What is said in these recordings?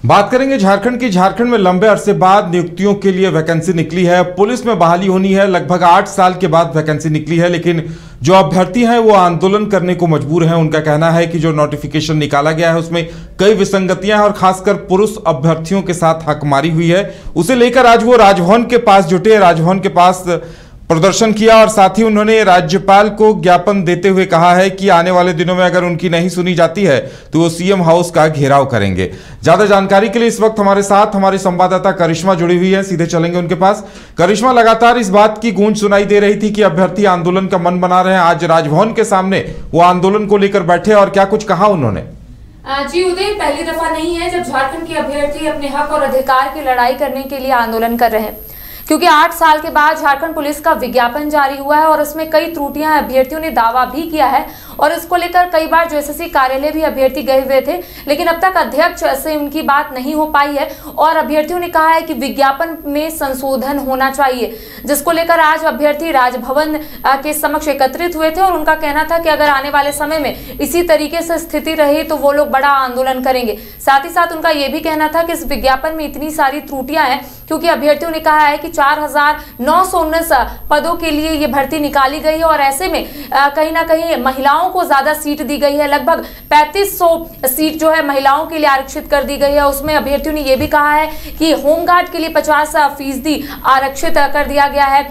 बात करेंगे झारखंड की। झारखंड में लंबे अरसे बाद नियुक्तियों के लिए वैकेंसी निकली है। पुलिस में बहाली होनी है, लगभग 8 साल के बाद वैकेंसी निकली है, लेकिन जो अभ्यर्थी हैं वो आंदोलन करने को मजबूर हैं। उनका कहना है कि जो नोटिफिकेशन निकाला गया है उसमें कई विसंगतियां हैं और खासकर पुरुष अभ्यर्थियों के साथ हकमारी हुई है। उसे लेकर आज वो राजभवन के पास जुटे, राजभवन के पास प्रदर्शन किया और साथ ही उन्होंने राज्यपाल को ज्ञापन देते हुए कहा है कि आने वाले दिनों में अगर उनकी नहीं सुनी जाती है तो वो सीएम हाउस का घेराव करेंगे। ज्यादा जानकारी के लिए इस वक्त हमारे साथ हमारी संवाददाता करिश्मा जुड़ी हुई है, सीधे चलेंगे उनके पास। करिश्मा, लगातार इस बात की गूंज सुनाई दे रही थी कि अभ्यर्थी आंदोलन का मन बना रहे हैं। आज राजभवन के सामने वो आंदोलन को लेकर बैठे और क्या कुछ कहा उन्होंने? जी उदय, पहली दफा नहीं है जब झारखंड के अभ्यर्थी अपने हक और अधिकार की लड़ाई करने के लिए आंदोलन कर रहे हैं, क्योंकि 8 साल के बाद झारखंड पुलिस का विज्ञापन जारी हुआ है और उसमें कई त्रुटियां अभ्यर्थियों ने दावा भी किया है और इसको लेकर कई बार जो एसएससी कार्यालय भी अभ्यर्थी गए हुए थे, लेकिन अब तक अध्यक्ष से उनकी बात नहीं हो पाई है और अभ्यर्थियों ने कहा है कि विज्ञापन में संशोधन होना चाहिए, जिसको लेकर आज अभ्यर्थी राजभवन के समक्ष एकत्रित हुए थे और उनका कहना था कि अगर आने वाले समय में इसी तरीके से स्थिति रही तो वो लोग बड़ा आंदोलन करेंगे। साथ ही साथ उनका यह भी कहना था कि इस विज्ञापन में इतनी सारी त्रुटियां हैं क्योंकि अभ्यर्थियों ने कहा है कि 4,919 पदों के लिए ये भर्ती निकाली गई है और ऐसे में कहीं ना कहीं महिलाओं को ज्यादा सीट दी गई है। लगभग 3500 सीट जो है महिलाओं के लिए आरक्षित कर दी गई है। उसमें अभ्यर्थियों ने यह भी कहा है कि होमगार्ड के लिए 50% आरक्षित कर दिया गया है,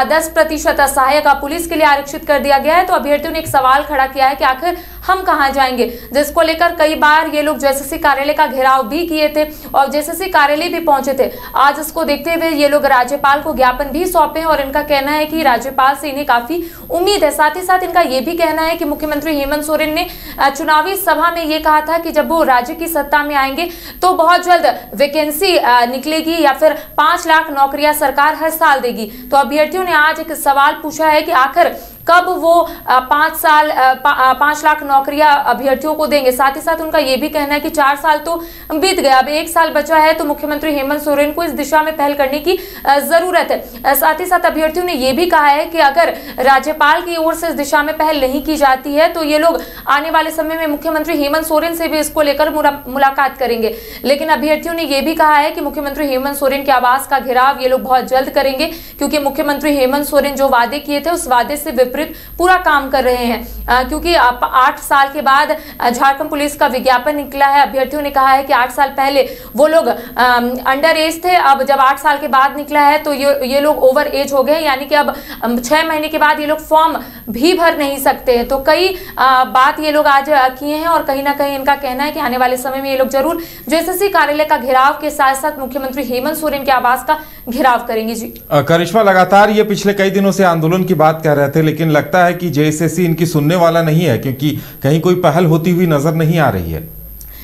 10% सहायक पुलिस के लिए आरक्षित कर दिया गया है। तो अभ्यर्थियों ने एक सवाल खड़ा किया है कि आखिर हम कहां जाएंगे, जिसको लेकर कई बार ये लोग जेएसएससी कार्यालय का घेराव भी किए थे और जेएसएससी कार्यालय भी पहुंचे थे। आज इसको देखते हुए ये लोग राज्यपाल को ज्ञापन भी सौंपे और इनका कहना है कि राज्यपाल से इन्हें काफी उम्मीद है। साथ ही साथ इनका यह भी कहना है कि मुख्यमंत्री हेमंत सोरेन ने चुनावी सभा में ये कहा था कि जब वो राज्य की सत्ता में आएंगे तो बहुत जल्द वैकेंसी निकलेगी या फिर 5 लाख नौकरियां सरकार हर साल देगी। तो अभ्यर्थियों ने आज एक सवाल पूछा है कि आखिर कब वो 5 लाख नौकरियां अभ्यर्थियों को देंगे। साथ ही साथ उनका यह भी कहना है कि 4 साल तो बीत गया, अब 1 साल बचा है, तो मुख्यमंत्री हेमंत सोरेन को इस दिशा में पहल करने की जरूरत है। साथ ही साथ अभ्यर्थियों ने यह भी कहा है कि अगर राज्यपाल की ओर से इस दिशा में पहल नहीं की जाती है तो ये लोग आने वाले समय में मुख्यमंत्री हेमंत सोरेन से भी इसको लेकर मुलाकात करेंगे। लेकिन अभ्यर्थियों ने यह भी कहा है कि मुख्यमंत्री हेमंत सोरेन के आवास का घेराव ये लोग बहुत जल्द करेंगे, क्योंकि मुख्यमंत्री हेमंत सोरेन जो वादे किए थे उस वादे से पूरा काम कर रहे हैं, क्योंकि 8 साल के बाद झारखंड पुलिस का विज्ञापन निकला है। अभ्यर्थियों ने कहा है कि 8 साल पहले वो लोग अंडर एज थे, अब जब 8 साल के बाद निकला है तो ये लोग ओवर एज हो गए, यानी कि अब 6 महीने के बाद ये लोग फॉर्म भी भर नहीं सकते हैं। तो कई बात ये लोग आज किए हैं और कहीं ना कहीं इनका कहना है कि आने वाले समय में ये लोग जरूर जेएसएससी कार्यालय का घेराव के साथ साथ मुख्यमंत्री हेमंत सोरेन के आवास का घेराव करेंगे। जी करिश्मा, लगातार ये पिछले कई दिनों से आंदोलन की बात कर रहे थे, लेकिन लगता है कि जेएसएससी इनकी सुनने वाला नहीं है, क्योंकि कहीं कोई पहल होती हुई नजर नहीं आ रही है।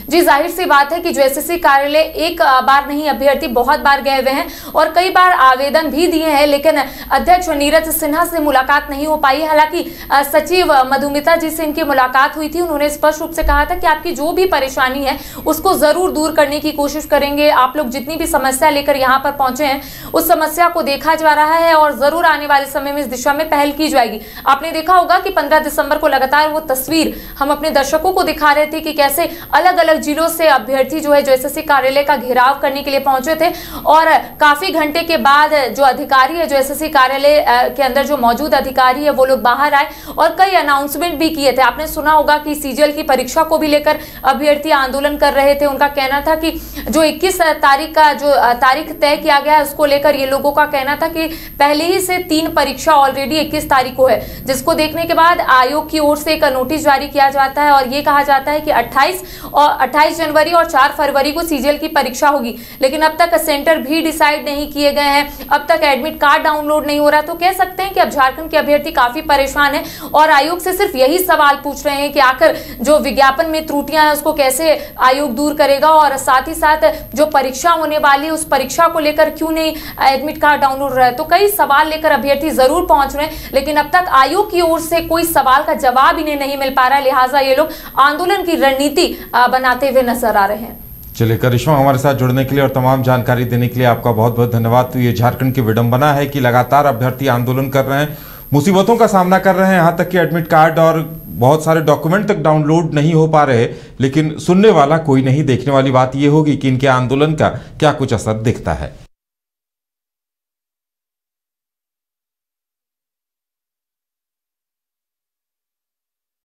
जी जाहिर सी बात है कि जो एसएससी कार्यालय एक बार नहीं अभ्यर्थी बहुत बार गए हुए हैं और कई बार आवेदन भी दिए हैं, लेकिन अध्यक्ष नीरज सिन्हा से मुलाकात नहीं हो पाई। हालांकि सचिव मधुमिता जी से इनकी मुलाकात हुई थी, उन्होंने स्पष्ट रूप से कहा था कि आपकी जो भी परेशानी है उसको जरूर दूर करने की कोशिश करेंगे। आप लोग जितनी भी समस्या लेकर यहाँ पर पहुंचे हैं उस समस्या को देखा जा रहा है और जरूर आने वाले समय में इस दिशा में पहल की जाएगी। आपने देखा होगा कि 15 दिसंबर को लगातार वो तस्वीर हम अपने दर्शकों को दिखा रहे थे कि कैसे अलग अलग जिलों से अभ्यर्थी जो है जो एसएससी कार्यालय का घेराव करने के लिए पहुंचे थे और काफी घंटे के बाद जो अधिकारी है जो एसएससी कार्यालय के अंदर जो मौजूद अधिकारी है वो लोग बाहर आए और कई अनाउंसमेंट भी किए थे। आपने सुना होगा कि सीजीएल की परीक्षा को भी लेकर अभ्यर्थी आंदोलन कर रहे थे। उनका कहना था कि जो 21 तारीख का जो तारीख तय किया गया है उसको लेकर ये लोगों का कहना था कि पहले ही से 3 परीक्षा ऑलरेडी 21 तारीख को है, जिसको देखने के बाद आयोग की ओर से एक नोटिस जारी किया जाता है और ये कहा जाता है कि 28 जनवरी और 4 फरवरी को सीजीएल की परीक्षा होगी, लेकिन अब तक सेंटर भी डिसाइड नहीं किए गए हैं, अब तक एडमिट कार्ड डाउनलोड नहीं हो रहा। तो कह सकते हैं कि अब झारखंड के अभ्यर्थी काफी परेशान है और आयोग से सिर्फ यही सवाल पूछ रहे हैं कि आखिर जो विज्ञापन में त्रुटियां हैं उसको कैसे आयोग दूर करेगा और साथ ही साथ जो परीक्षा होने वाली उस परीक्षा को लेकर क्यों नहीं एडमिट कार्ड डाउनलोड हो रहा है। तो कई सवाल लेकर अभ्यर्थी जरूर पहुंच रहे हैं, लेकिन अब तक आयोग की ओर से कोई सवाल का जवाब इन्हें नहीं मिल पा रहा है, लिहाजा ये लोग आंदोलन की रणनीति बनाते हुए नजर आ रहे हैं। चलिए करिश्मा, हमारे साथ जुड़ने के लिए और तमाम जानकारी देने के लिए आपका बहुत बहुत धन्यवाद। तो ये झारखंड की विडंबना है कि लगातार अभ्यर्थी आंदोलन कर रहे हैं, मुसीबतों का सामना कर रहे हैं, यहाँ तक कि एडमिट कार्ड और बहुत सारे डॉक्यूमेंट तक डाउनलोड नहीं हो पा रहे, लेकिन सुनने वाला कोई नहीं। देखने वाली बात यह होगी कि इनके आंदोलन का क्या कुछ असर दिखता है।